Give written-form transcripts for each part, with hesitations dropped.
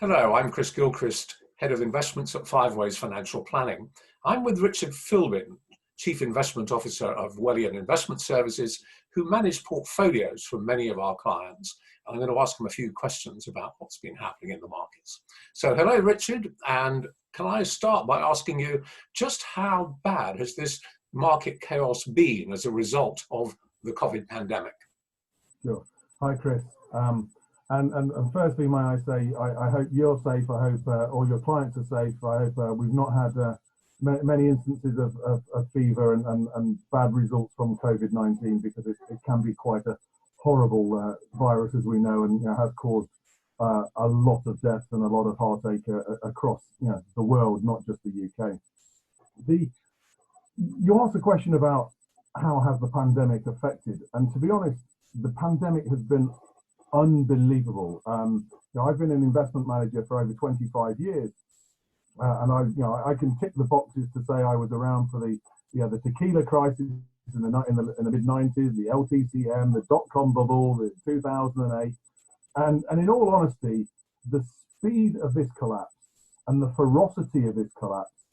Hello, I'm Chris Gilchrist, Head of Investments at Five Ways Financial Planning. I'm with Richard Philbin, Chief Investment Officer of Wellian Investment Services, who manage portfolios for many of our clients. I'm going to ask him a few questions about what's been happening in the markets. So hello, Richard, and can I start by asking you just how bad has this market chaos been as a result of the COVID pandemic? Sure. Hi, Chris. And firstly, may I say, I hope you're safe. I hope all your clients are safe. I hope we've not had many instances of fever and bad results from COVID-19, because it can be quite a horrible virus, as we know, and has caused a lot of deaths and a lot of heartache across the world, not just the UK. You asked a question about how has the pandemic affected, and to be honest, the pandemic has been unbelievable. I've been an investment manager for over 25 years, and I can tick the boxes to say I was around for the tequila crisis in the mid 90s, the LTCM, the dot-com bubble, the 2008, and in all honesty, the speed of this collapse and the ferocity of this collapse,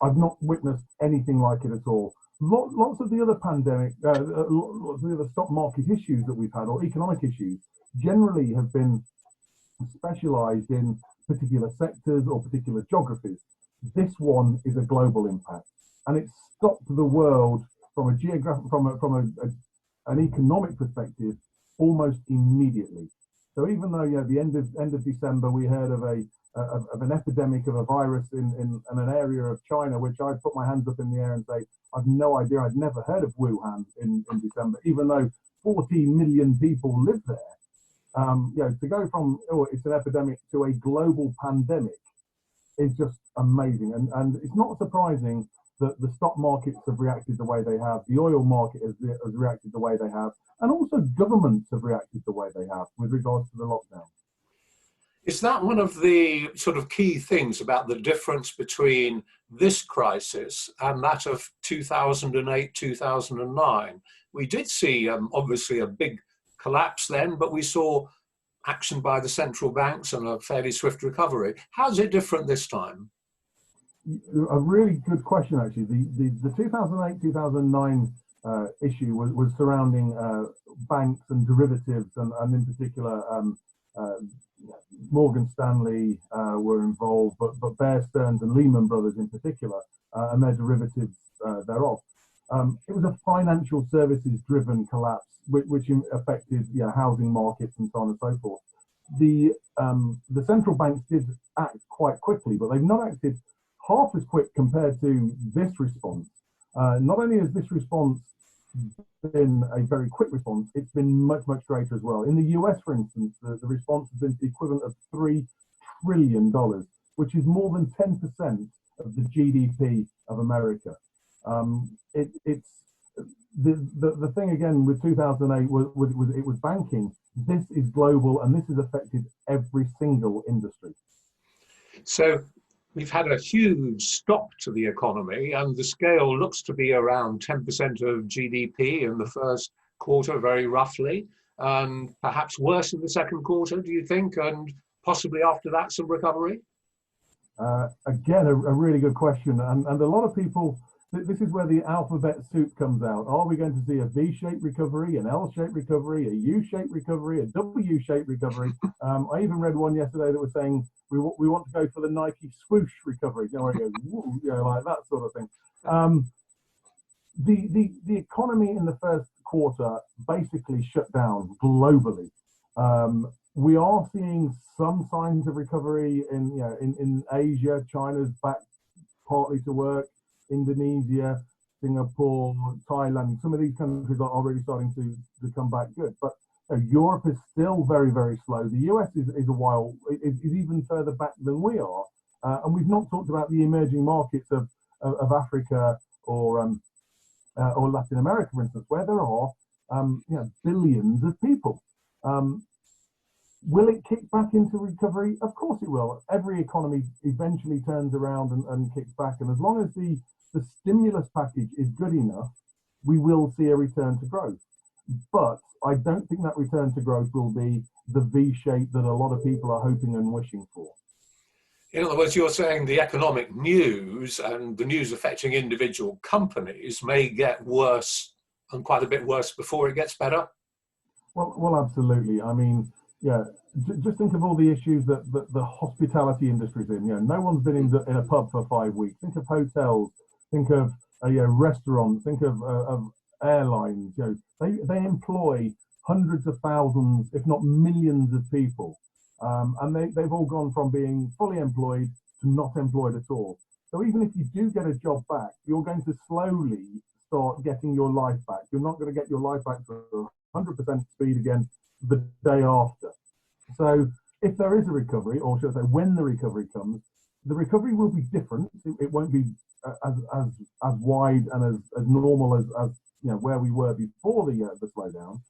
I've not witnessed anything like it at all. Lots of the other lots of the other stock market issues that we've had, or economic issues, generally have been specialized in particular sectors or particular geographies. This one is a global impact, and it stopped the world from an economic perspective almost immediately. So even though the end of December we heard of an epidemic of a virus in an area of China, which I'd put my hands up in the air and say, I've no idea, I'd never heard of Wuhan in December, even though 14 million people live there. To go from, it's an epidemic to a global pandemic is just amazing. And it's not surprising that the stock markets have reacted the way they have, the oil market has reacted the way they have, and also governments have reacted the way they have with regards to the lockdown. Is that one of the sort of key things about the difference between this crisis and that of 2008, 2009? We did see, obviously, a big collapse then, but we saw action by the central banks and a fairly swift recovery. How's it different this time? A really good question, actually. The 2008-2009 issue was surrounding banks and derivatives, and in particular, Morgan Stanley were involved, but Bear Stearns and Lehman Brothers in particular, and their derivatives thereof. It was a financial services-driven collapse, which affected housing markets and so on and so forth. The central banks did act quite quickly, but they've not acted half as quick compared to this response. Not only has this response been a very quick response, it's been much, much greater as well. In the US, for instance, the response has been the equivalent of $3 trillion, which is more than 10% of the GDP of America. It's the thing again with 2008 was banking. This is global, and this has affected every single industry. So we've had a huge stop to the economy, and the scale looks to be around 10% of GDP in the first quarter, very roughly, and perhaps worse in the second quarter, do you think? And possibly after that, some recovery? Again, a really good question. And a lot of people, this is where the alphabet soup comes out. Are we going to see a V-shaped recovery, an L-shaped recovery, a U-shaped recovery, a W-shaped recovery? I even read one yesterday that was saying we want to go for the Nike swoosh recovery, where it goes, woo, like that sort of thing. The economy in the first quarter basically shut down globally. We are seeing some signs of recovery in Asia. China's back partly to work. Indonesia, Singapore, Thailand, some of these countries are already starting to come back good. But Europe is still very, very slow. The US is even further back than we are. And we've not talked about the emerging markets of Africa or Latin America, for instance, where there are billions of people. Will it kick back into recovery? Of course it will. Every economy eventually turns around and kicks back. And as long as the stimulus package is good enough, we will see a return to growth. but I don't think that return to growth will be the V shape that a lot of people are hoping and wishing for. In other words, you're saying the economic news and the news affecting individual companies may get worse, and quite a bit worse, before it gets better? Well, absolutely. I mean, yeah, just think of all the issues that the hospitality industry's in. You know, no one's been in a pub for 5 weeks. Think of hotels. Think of restaurants. Think of airlines. You know, they employ hundreds of thousands, if not millions, of people, and they've all gone from being fully employed to not employed at all. So even if you do get a job back, you're going to slowly start getting your life back. You're not going to get your life back to 100% speed again the day after. So if there is a recovery, or should I say when the recovery comes, the recovery will be different. It won't be as wide and as normal as you know where we were before the slowdown,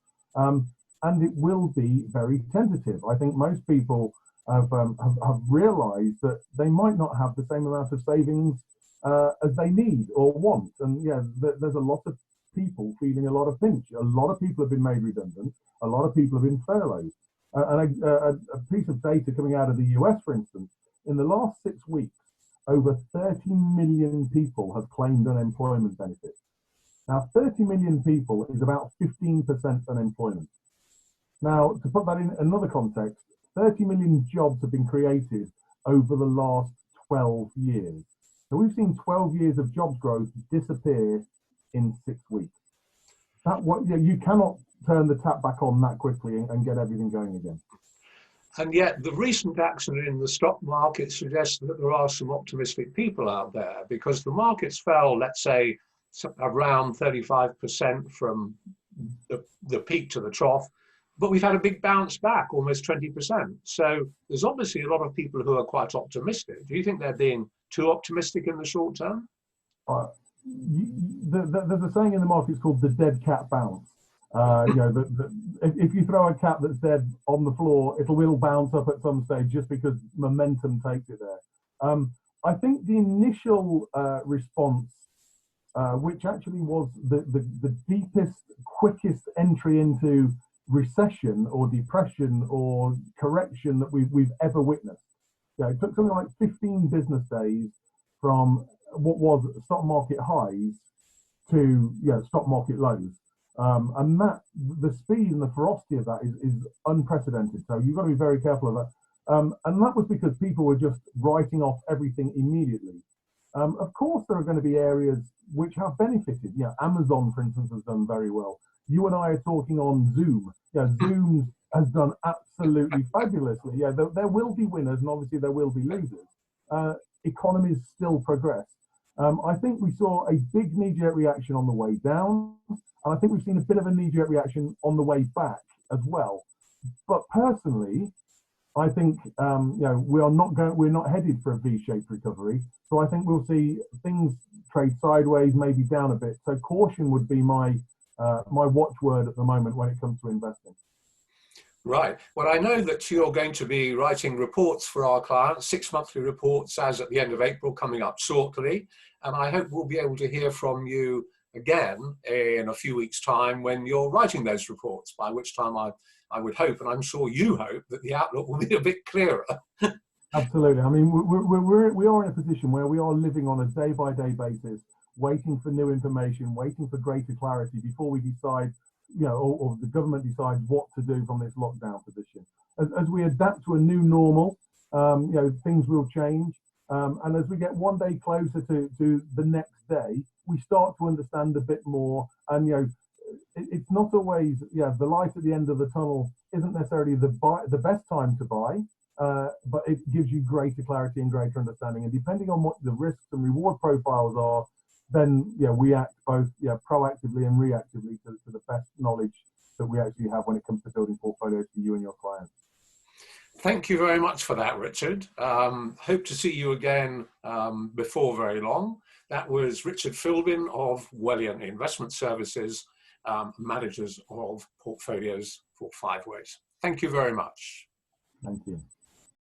and it will be very tentative. I think most people have realised that they might not have the same amount of savings as they need or want, and yeah, there's a lot of people feeling a lot of pinch. A lot of people have been made redundant. A lot of people have been furloughed. And a piece of data coming out of the US, for instance, in the last 6 weeks, over 30 million people have claimed unemployment benefits. Now, 30 million people is about 15% unemployment. Now, to put that in another context, 30 million jobs have been created over the last 12 years. So we've seen 12 years of jobs growth disappear in 6 weeks. You cannot turn the tap back on that quickly and get everything going again. And yet the recent action in the stock market suggests that there are some optimistic people out there, because the markets fell, let's say, around 35% from the peak to the trough, but we've had a big bounce back, almost 20%. So there's obviously a lot of people who are quite optimistic. Do you think they're being too optimistic in the short term? There's a saying in the market, it's called the dead cat bounce. If you throw a cat that's dead on the floor, it will bounce up at some stage just because momentum takes it there. I think the initial response, which actually was the deepest, quickest entry into recession or depression or correction that we've ever witnessed. Yeah, it took something like 15 business days from what was stock market highs to stock market lows, and that the speed and the ferocity of that is unprecedented. So you've got to be very careful of that, and that was because people were just writing off everything immediately. Of course, there are going to be areas which have benefited. Amazon, for instance, has done very well. You and I are talking on Zoom. Zoom has done absolutely fabulously. There will be winners, and obviously there will be losers. Economies still progress. I think we saw a big knee-jerk reaction on the way down, and I think we've seen a bit of a knee-jerk reaction on the way back as well. But personally, I think we're not headed for a V-shaped recovery. So I think we'll see things trade sideways, maybe down a bit. So caution would be my watchword at the moment when it comes to investing. Right. Well, I know that you're going to be writing reports for our clients, 6 monthly reports as at the end of April, coming up shortly. And I hope we'll be able to hear from you again in a few weeks' time when you're writing those reports, by which time I would hope, and I'm sure you hope, that the outlook will be a bit clearer. Absolutely. I mean, we are in a position where we are living on a day-by-day basis, waiting for new information, waiting for greater clarity before we decide, or the government decides what to do from this lockdown position. As we adapt to a new normal, things will change. And as we get one day closer to the next day, we start to understand a bit more. And, it's not always, the light at the end of the tunnel isn't necessarily the best time to buy, but it gives you greater clarity and greater understanding. And depending on what the risks and reward profiles are, then we act both proactively and reactively to the best knowledge that we actually have when it comes to building portfolios for you and your clients. Thank you very much for that, Richard. Hope to see you again before very long. That was Richard Philbin of Wellian Investment Services, managers of portfolios for 5 ways. Thank you very much. Thank you.